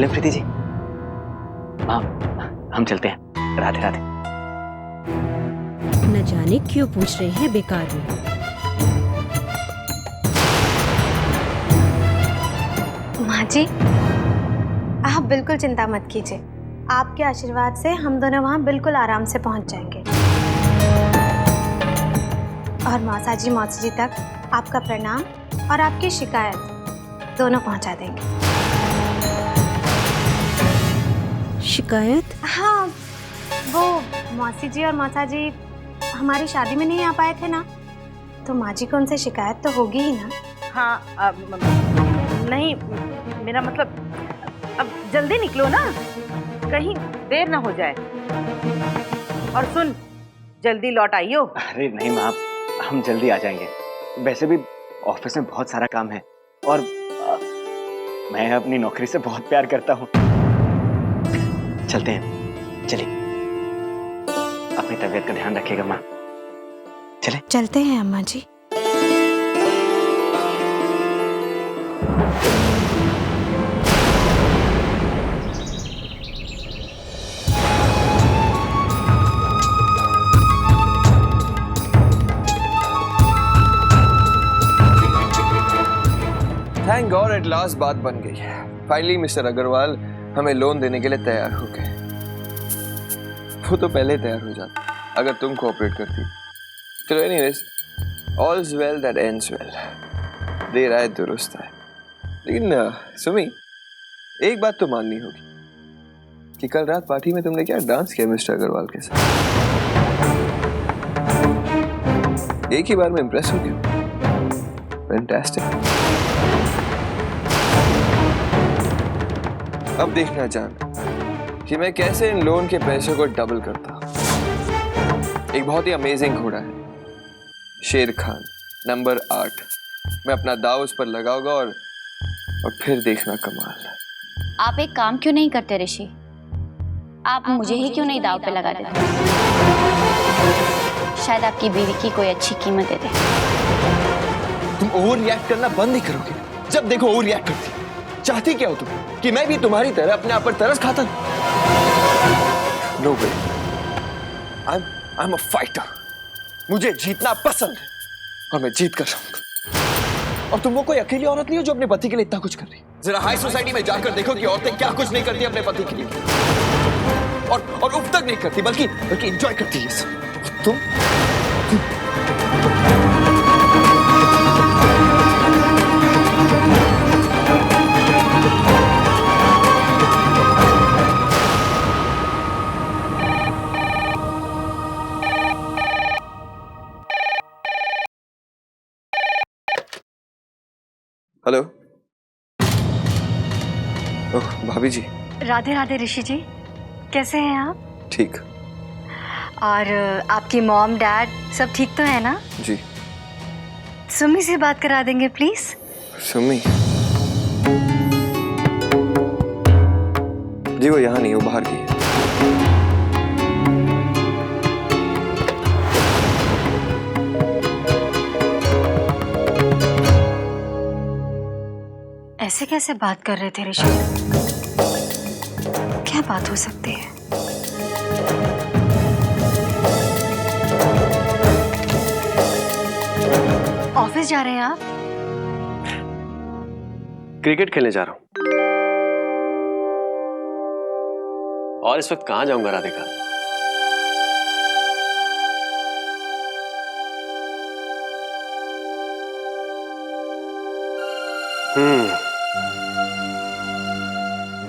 चले प्रीति जी? हाँ, हम चलते हैं। राधे राधे। न जाने क्यों पूछ रहे हैं बेकार में। माँ जी, आप बिल्कुल चिंता मत कीजिए। आपके आशीर्वाद से हम दोनों वहाँ बिल्कुल आराम से पहुँच जाएंगे। और मौसा जी मौसी जी तक आपका प्रणाम और आपकी शिकायत दोनों पहुँचा देंगे। शिकायत? हाँ, वो मौसी जी और मौसा जी हमारी शादी में नहीं आ पाए थे ना, तो माँ जी को उनसे शिकायत तो होगी ही ना। हाँ, नहीं, मेरा मतलब अब जल्दी निकलो ना, कहीं देर ना हो जाए। और सुन, जल्दी लौट आइयो। अरे नहीं माँ, हम जल्दी आ जाएंगे। वैसे भी ऑफिस में बहुत सारा काम है और मैं अपनी नौकरी से बहुत प्यार करता हूँ। चलते हैं, चलिए। अपनी तबीयत का ध्यान रखिएगा माँ। चले? चलते हैं अम्मा जी। थैंक गॉड एट लास्ट बात बन गई। फाइनली मिस्टर अग्रवाल हमें लोन देने के लिए तैयार हो गए। वो तो पहले तैयार हो जाता अगर तुम कोऑपरेट करती। चलो anyways, all's well that ends well. देर आए दुरुस्त आए। लेकिन सुमी, एक बात तो माननी होगी कि कल रात पार्टी में तुमने क्या डांस किया मिस्टर अग्रवाल के साथ। एक ही बार में इंप्रेस हो गया। फैंटास्टिक। अब देखना जान कि मैं कैसे इन लोन के पैसों को डबल करता। एक बहुत ही अमेजिंग घोड़ा है, शेर खान, नंबर 8। मैं अपना दाव उस पर लगाऊंगा और फिर देखना कमाल। आप एक काम क्यों नहीं करते ऋषि? आप मुझे ही क्यों नहीं दाव पे लगा देते? शायद आपकी बीवी की कोई अच्छी कीमत दे दे। तुम ओवर रिएक्ट करना बंद ही करोगे? जब देखो ओवर रिएक्ट करती। चाहती क्या हो तुम? कि मैं भी तुम्हारी तरह अपने आप पर तरस खाता? No way. I am a fighter. मुझे जीतना पसंद है और मैं जीत कर रहूंगा। और तुम वो कोई अकेली औरत नहीं हो जो अपने पति के लिए इतना कुछ कर रही है। जरा हाई सोसाइटी में जाकर देखो कि औरतें क्या कुछ नहीं करती अपने पति के लिए। और उफ तक नहीं करती, बल्कि एंजॉय करती है सब। तुम हेलो। ओह भाभी जी। राधे राधे ऋषि जी, कैसे हैं आप? ठीक। और आपकी मॉम डैड सब ठीक तो है ना? जी। सुमी से बात करा देंगे प्लीज। सुमी जी, वो यहाँ नहीं, वो बाहर की है। ऐसे कैसे बात कर रहे थे ऋषि? क्या बात हो सकती है? ऑफिस जा रहे हैं आप? क्रिकेट खेलने जा रहा हूं। और इस वक्त कहां जाऊंगा राधिका?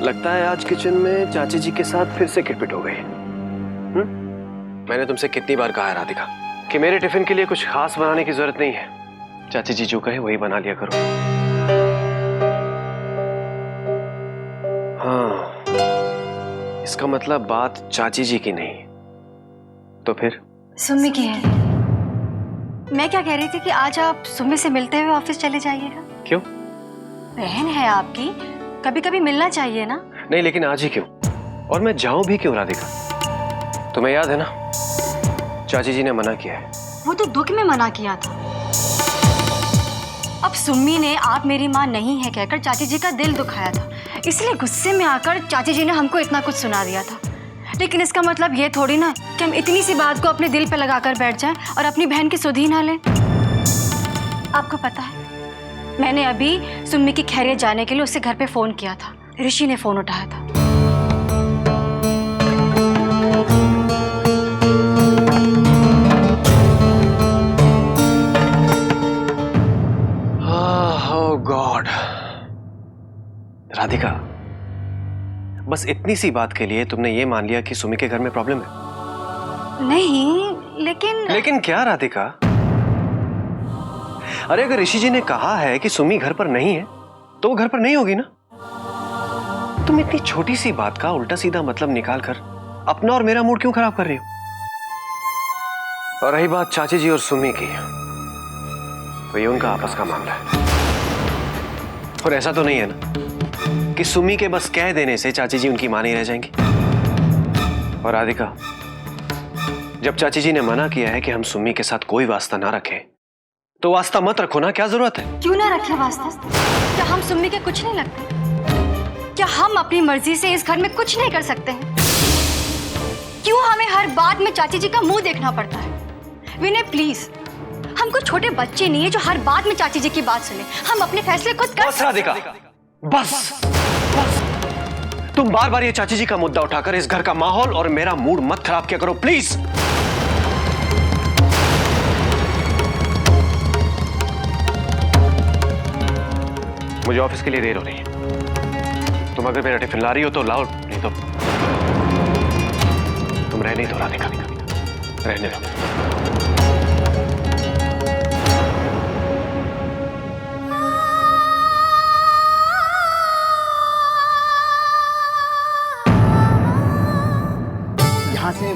लगता है आज किचन में चाची जी के साथ फिर से किटपिट हो गई। मैंने तुमसे कितनी बार कहा है राधिका कि मेरे टिफिन के लिए कुछ खास बनाने की जरूरत नहीं है। चाची जी जो कहे वही बना लिया करो। हाँ, इसका मतलब बात चाची जी की नहीं तो फिर सुमी की है। मैं क्या कह रही थी कि आज आप सुमी से मिलते हुए ऑफिस चले जाइएगा। क्यों? बहन है आपकी, कभी कभी मिलना चाहिए ना। नहीं, लेकिन आज ही क्यों? और मैं जाऊं भी क्यों राधिका? तुम्हें याद है ना, चाची जी ने मना किया है। वो तो दुख में मना किया था। अब सुम्मी ने आप मेरी माँ नहीं है कहकर चाची जी का दिल दुखाया था, इसलिए गुस्से में आकर चाची जी ने हमको इतना कुछ सुना दिया था। लेकिन इसका मतलब ये थोड़ी ना कि हम इतनी सी बात को अपने दिल पे लगाकर बैठ जाएं और अपनी बहन की सुध ही ना लें। आपको पता है, मैंने अभी सुम्मी की खैरियत जानने के लिए उससे घर पे फोन किया था। ऋषि ने फोन उठाया था। ओह गॉड। राधिका, बस इतनी सी बात के लिए तुमने ये मान लिया कि सुमी के घर में प्रॉब्लम है? नहीं, लेकिन क्या राधिका? अरे अगर ऋषि जी ने कहा है कि सुमी घर पर नहीं है तो वो घर पर नहीं होगी ना। तुम इतनी छोटी सी बात का उल्टा सीधा मतलब निकाल कर अपना और मेरा मूड क्यों खराब कर रही हो? और रही बात चाची जी और सुमी की, तो ये उनका आपस का मामला है। और ऐसा तो नहीं है ना कि सुमी के बस कह देने से चाची जी उनकी मां नहीं रह जाएंगी। और राधिका, जब चाची जी ने मना किया है कि हम सुमी के साथ कोई वास्ता ना रखें, तो वास्ता मत रखो ना, क्या जरूरत है? क्यों ना रखे वास्ता? क्या हम सुम्मी के कुछ नहीं लगते? क्या हम अपनी मर्जी से इस घर में कुछ नहीं कर सकते हैं? क्यों हमें हर बात में चाची जी का मुंह देखना पड़ता है? विनय प्लीज, हम कोई छोटे बच्चे नहीं है जो हर बात में चाची जी की बात सुने। हम अपने फैसले खुद कर। बस राधिका, बस बस। तुम बार बार ये चाची जी का मुद्दा उठाकर इस घर का माहौल और मेरा मूड मत खराब किया करो प्लीज। मुझे ऑफिस के लिए देर हो रही है। तुम अगर मेरा टिफिन ला रही हो तो लाओ, नहीं तो तुम रहने दो राधिका, रहने दो। यहाँ से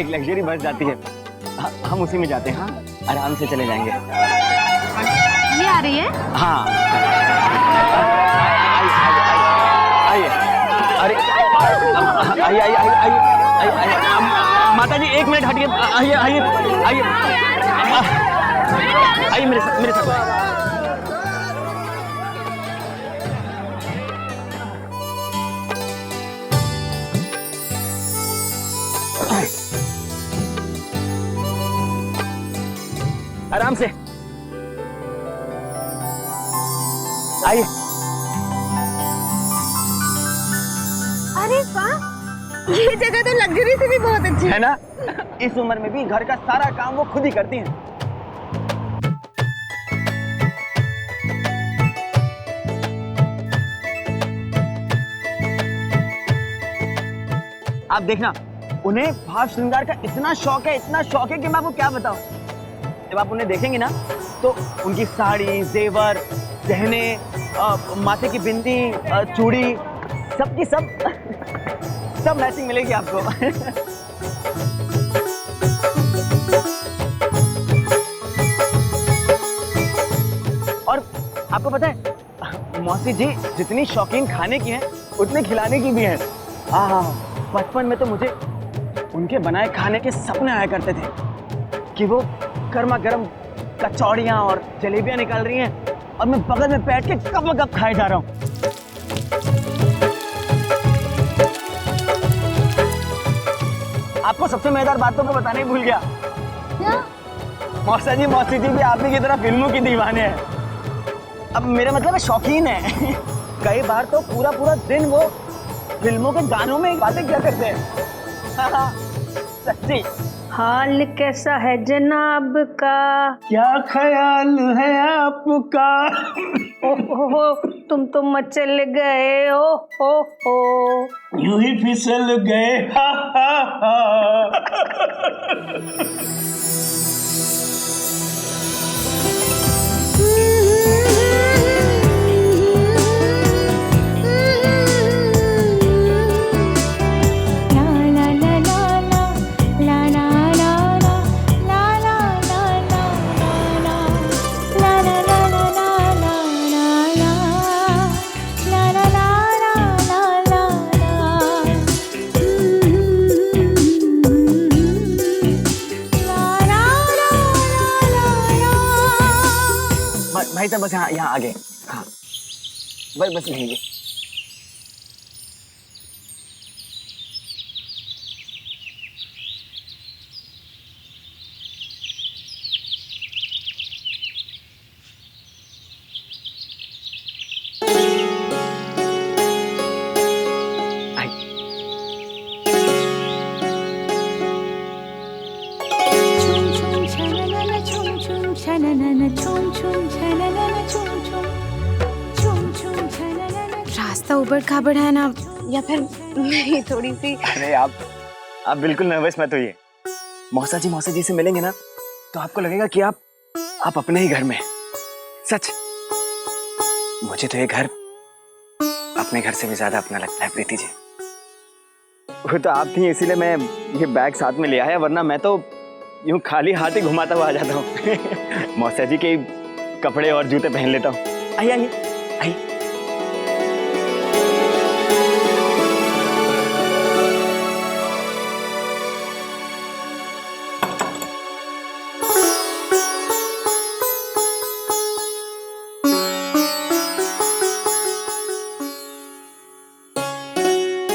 एक लग्जरी बस जाती है, हम उसी में जाते हैं। हाँ, आराम से चले जाएंगे। ये आ रही है? हाँ, आइए। अरे आइए आइए आइए आइए। माता जी एक मिनट हटिए। आइए आइए आइए आइए मेरे साथ। आराम से आइए। अरे वाह, ये जगह तो लग्जरी से भी बहुत अच्छी है ना। इस उम्र में भी घर का सारा काम वो खुद ही करती हैं। आप देखना, उन्हें भाव श्रृंगार का इतना शौक है कि मैं आपको क्या बताऊं। जब आप उन्हें देखेंगे ना तो उनकी साड़ी, जेवर, गहने, माथे की बिंदी, चूड़ी, सबकी सब मैचिंग मिलेगी आपको। और आपको पता है, मौसी जी जितनी शौकीन खाने की हैं, उतनी खिलाने की भी हैं। हाँ, बचपन में तो मुझे उनके बनाए खाने के सपने आया करते थे कि वो गर्मा गर्म कचौड़ियाँ और जलेबियाँ निकाल रही हैं और मैं बगल में बैठ के कब खाए जा रहा हूँ। आपको सबसे मजेदार बात तो मैं बताने ही भूल गया। क्या? मौसी जी भी आप ही की तरह फिल्मों की दीवाने हैं। अब मेरा मतलब है शौकीन है। कई बार तो पूरा दिन वो फिल्मों के गानों में बातें क्या करते हैं। हाँ, सच्ची। हाल कैसा है जनाब का? क्या ख्याल है आपका? ओहो, तुम तो मचल गए हो। यूं ही फिसल गए। हा हा हा। भाई साहब बस यहाँ आगे। हाँ, बस यहीं। रास्ता उबड़ खाबड़ है ना, या फिर नहीं थोड़ी सी। अरे आप बिल्कुल नर्वस मत होइए। मौसा जी से मिलेंगे ना तो आपको लगेगा कि आप अपने ही घर में हैं। सच, मुझे तो ये घर अपने घर से भी ज्यादा अपना लगता है प्रीति जी। वो तो आप थी इसीलिए मैं ये बैग साथ में ले आया, वरना मैं तो यूं खाली हाथ ही घुमाता हुआ आ जाता हूँ। मौसा जी के कपड़े और जूते पहन लेता हूँ। आइए आइए आइए।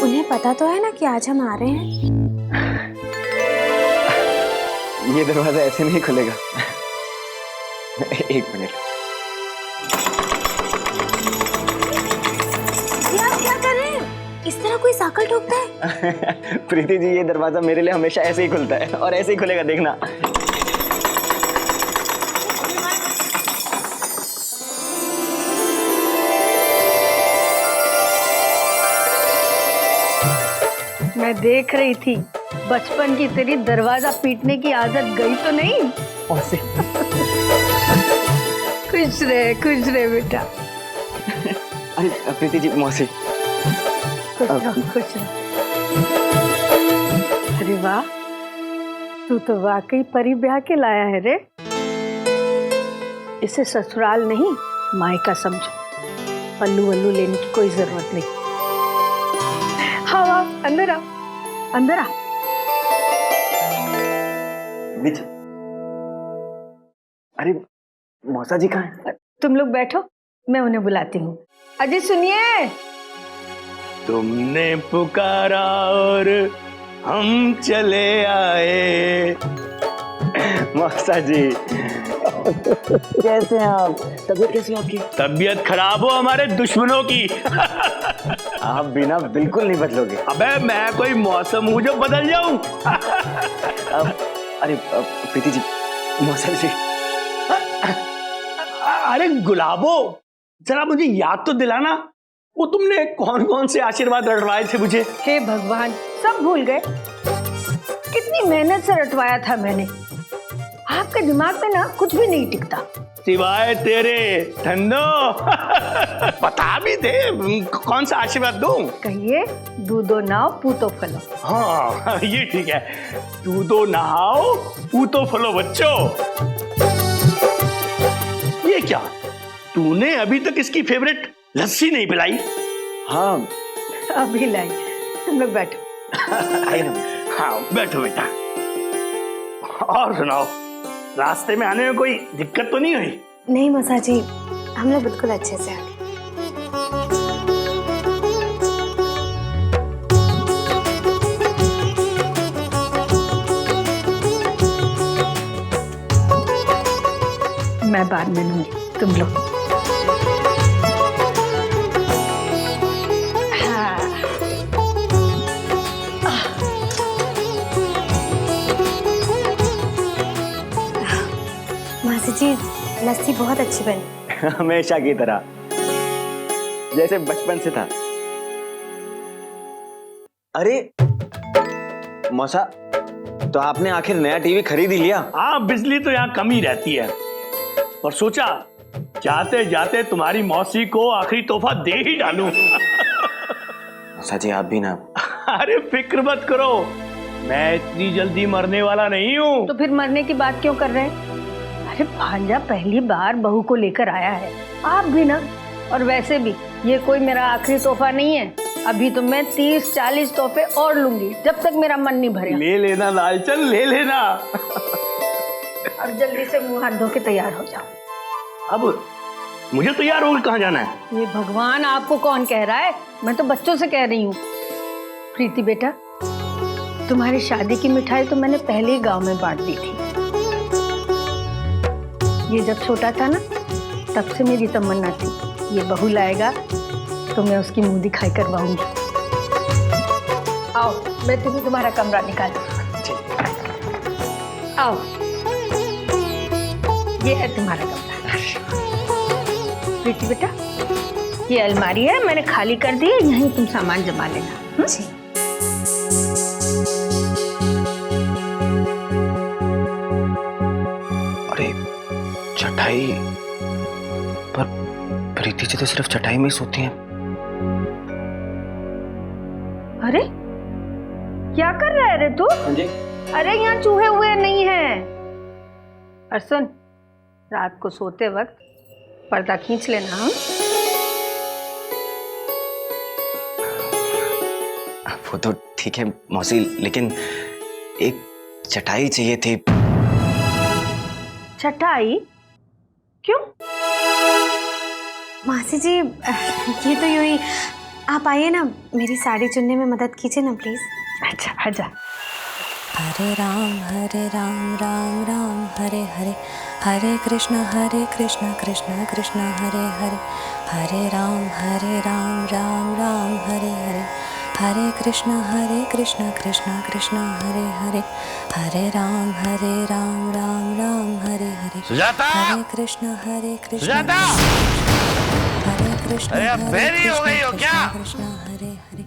उन्हें पता तो है ना कि आज हम आ रहे हैं? ये दरवाजा ऐसे नहीं खुलेगा। एक मिनट। ये आप क्या कर रहे हैं? इस तरह कोई साकल ठोकता है? प्रीति जी, ये दरवाजा मेरे लिए हमेशा ऐसे ही खुलता है और ऐसे ही खुलेगा, देखना। मैं देख रही थी बचपन की तेरी दरवाजा पीटने की आदत गई तो नहीं? खुश रहे बेटा। अरे प्रीति जी, मौसी। खुश रहो। अरे वाह, तू तो वाकई परी ब्याह के लाया है रे। इसे ससुराल नहीं मायका समझो। पल्लू वल्लू लेने की कोई जरूरत नहीं। हाँ, अंदर आ। अरे मौसा जी कहाँ हैं? तुम लोग बैठो, मैं उन्हें बुलाती हूँ। अजय सुनिए। तुमने पुकारा और हम चले आए। मौसा जी, कैसे हैं आप? तबीयत कैसी है आपकी? तबीयत खराब हो हमारे दुश्मनों की। आप बिना बिल्कुल नहीं बदलोगे। अबे मैं कोई मौसम हूँ जो बदल जाऊं? अरे प्रीति जी, मौसा जी। अरे गुलाबो, जरा मुझे याद तो दिलाना, वो तुमने कौन कौन से आशीर्वाद रटवाए थे मुझे? हे भगवान, सब भूल गए? कितनी मेहनत से रटवाया था मैंने। आपके दिमाग में ना कुछ भी नहीं टिकता सिवाय तेरे धंधो। बता भी दे, कौन सा आशीर्वाद दूं? कहिए। दूधो नाव पूतो फलो। हाँ, ये ठीक है। दूधो नहाओ पूतो फलो बच्चों। ये क्या, तूने अभी तक इसकी फेवरेट लस्सी नहीं पिलाई? हाँ, अभी लाई। तुम लोग बैठो। आइए ना। हाँ बैठो बेटा। और सुनाओ, रास्ते में आने में कोई दिक्कत तो नहीं हुई? नहीं मौसा जी, हम लोग बिल्कुल अच्छे से आ गए। मैं बाद में लूंगी, तुम लोग। मासी जी, लस्सी बहुत अच्छी बनी। हमेशा की तरह, जैसे बचपन से था। अरे मौसा, तो आपने आखिर नया टीवी खरीद ही लिया? हाँ, बिजली तो यहाँ कम ही रहती है, और सोचा जाते जाते तुम्हारी मौसी को आखिरी तोहफा दे ही डालूं। मौसा जी, आप भी ना। अरे फिक्र मत करो, मैं इतनी जल्दी मरने वाला नहीं हूँ। तो फिर मरने की बात क्यों कर रहे हैं? अरे भांजा पहली बार बहू को लेकर आया है, आप भी ना। और वैसे भी ये कोई मेरा आखिरी तोहफा नहीं है। अभी तो मैं 30-40 तोहफे और लूंगी, जब तक मेरा मन नहीं भरे। ले लेना लालचन, ले लेना। अब जल्दी से मुंह हाथ धो के तैयार हो जाओ। अब मुझे तैयार होकर कहाँ जाना है? ये भगवान, आपको कौन कह रहा है? मैं तो बच्चों से कह रही हूँ। प्रीति बेटा, तुम्हारी शादी की मिठाई तो मैंने पहले ही गांव में बांट दी थी। ये जब छोटा था ना, तब से मेरी तमन्ना थी, ये बहू लाएगा तो मैं उसकी मुंह दिखाई करवाऊंगी। आओ, मैं तुम्हें तुम्हारा कमरा निकाल दूँ। आओ, ये है तुम्हारा कमरा। प्रीति बेटा, ये अलमारी है, मैंने खाली कर दी है, यहीं तुम सामान जमा लेना। जी। अरे चटाई पर प्रीति जी तो सिर्फ चटाई में ही सोती हैं। अरे क्या कर रहा है रे तू? अरे यहाँ चूहे हुए नहीं हैं। और सुन, रात को सोते वक्त पर्दा खींच लेना। हाँ? वो तो ठीक है मौसी, लेकिन एक चटाई चाहिए थी। चटाई? क्यों? मासी जी, ये तो यूं ही, आप आइए ना, मेरी साड़ी चुनने में मदद कीजिए ना प्लीज। अच्छा आजा। हरे राम राम राम हरे हरे, हरे कृष्ण कृष्ण कृष्ण हरे हरे, हरे राम राम राम हरे हरे, हरे कृष्ण कृष्ण कृष्ण हरे हरे, हरे राम राम राम हरे हरे, सुजाता! हरे कृष्ण सुजाता! हरे कृष्ण अरे अब देरी हो गई हो क्या? कृष्ण हरे हरे,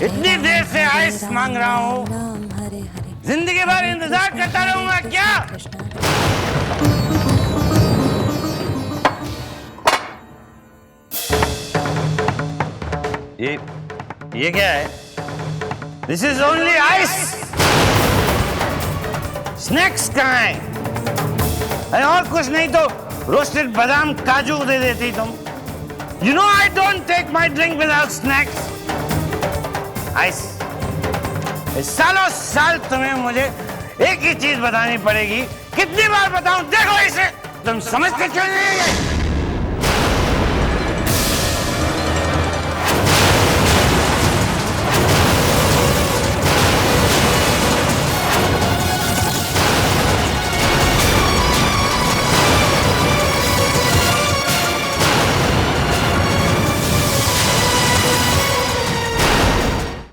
इतनी देर से आइस मांग रहा हूँ, राम हरे हरे, जिंदगी भर इंतजार करता रहूंगा क्या? ये क्या है? This is only ice. Snacks कहाँ है? अरे और कुछ नहीं तो रोस्टेड बादाम काजू दे देती तुम। You know I don't take my drink without snacks. Ice. सालों साल तुम्हें मुझे एक ही चीज बतानी पड़ेगी। कितनी बार बताऊं? देखो इसे, तुम समझते क्यों नहीं?